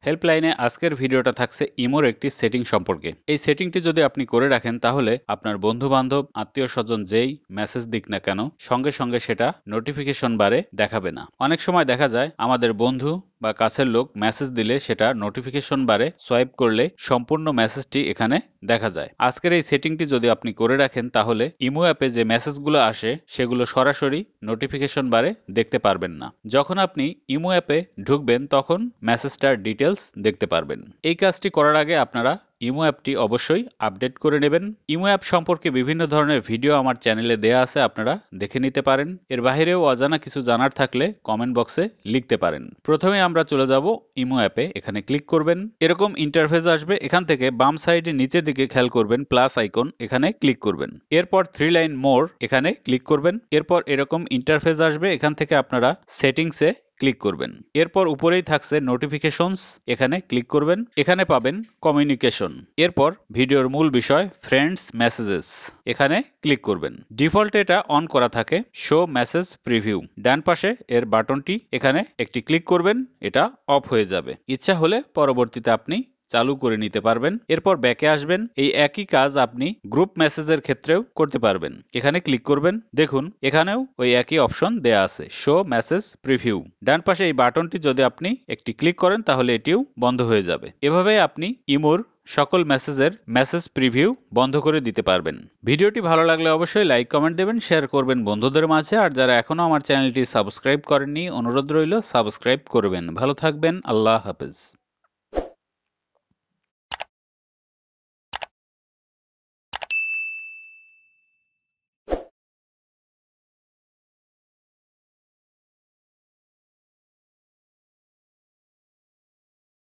হেল্পলাইনে আজকের ভিডিওটা থাকছে ইমোর একটি সেটিং সম্পর্কে। এই সেটিংটি যদি আপনি করে রাখেন তাহলে আপনার বন্ধু বান্ধব আত্মীয় স্বজন যেই মেসেজ দিক না কেন সঙ্গে সঙ্গে সেটা নোটিফিকেশন বারে দেখাবে না। অনেক সময় দেখা যায় আমাদের বন্ধু বা কাছের লোক মেসেজ দিলে সেটা নোটিফিকেশন বারে সোয়াইপ করলে সম্পূর্ণ মেসেজটি এখানে দেখা যায়। আজকের এই সেটিংটি যদি আপনি করে রাখেন তাহলে ইমো অ্যাপে যে মেসেজগুলো আসে সেগুলো সরাসরি নোটিফিকেশন বারে দেখতে পারবেন না। যখন আপনি ইমো অ্যাপে ঢুকবেন তখন মেসেজটার ডিটেলস দেখতে পারবেন। এই কাজটি করার আগে আপনারা ইমো অ্যাপটি অবশ্যই আপডেট করে নেবেন। ইমো অ্যাপ সম্পর্কে বিভিন্ন ধরনের ভিডিও আমার চ্যানেলে দেয়া আছে, আপনারা দেখে নিতে পারেন। এর বাইরেও অজানা কিছু জানার থাকলে কমেন্ট বক্সে লিখতে পারেন। প্রথমে আমরা চলে যাব ইমো অ্যাপে, এখানে ক্লিক করবেন। এরকম ইন্টারফেস আসবে। এখান থেকে বাম সাইডে নিচের দিকে খেয়াল করবেন প্লাস আইকন, এখানে ক্লিক করবেন। এরপর 3 লাইন মোর এখানে ক্লিক করবেন। এরপর এরকম ইন্টারফেস আসবে। এখান থেকে আপনারা সেটিংসে ক্লিক করবেন। এরপর উপরেই থাকছে নোটিফিকেশনস, এখানে ক্লিক করবেন। এখানে পাবেন কমিউনিকেশন। এরপর ভিডিওর মূল বিষয় ফ্রেন্ডস মেসেজেস, এখানে ক্লিক করবেন। ডিফল্ট এটা অন করা থাকে। শো মেসেজ প্রিভিউ ডান পাশে এর বাটনটি, এখানে একটি ক্লিক করবেন, এটা অফ হয়ে যাবে। ইচ্ছা হলে পরবর্তীতে আপনি চালু করে নিতে পারবেন। এরপর ব্যাকে আসবেন। এই একই কাজ আপনি গ্রুপ মেসেজের ক্ষেত্রেও করতে পারবেন। এখানে ক্লিক করবেন। দেখুন এখানেও ওই একই অপশন দেয়া আছে, শো মেসেজ প্রিভিউ। ডান পাশে এই বাটনটি যদি আপনি একটি ক্লিক করেন তাহলে এটিও বন্ধ হয়ে যাবে। এভাবে আপনি ইমোর সকল মেসেজের মেসেজ প্রিভিউ বন্ধ করে দিতে পারবেন। ভিডিওটি ভালো লাগলে অবশ্যই লাইক কমেন্ট দেবেন, শেয়ার করবেন বন্ধুদের মাঝে। আর যারা এখনো আমার চ্যানেলটি সাবস্ক্রাইব করেননি অনুরোধ রইল সাবস্ক্রাইব করবেন। ভালো থাকবেন, আল্লাহ হাফেজ।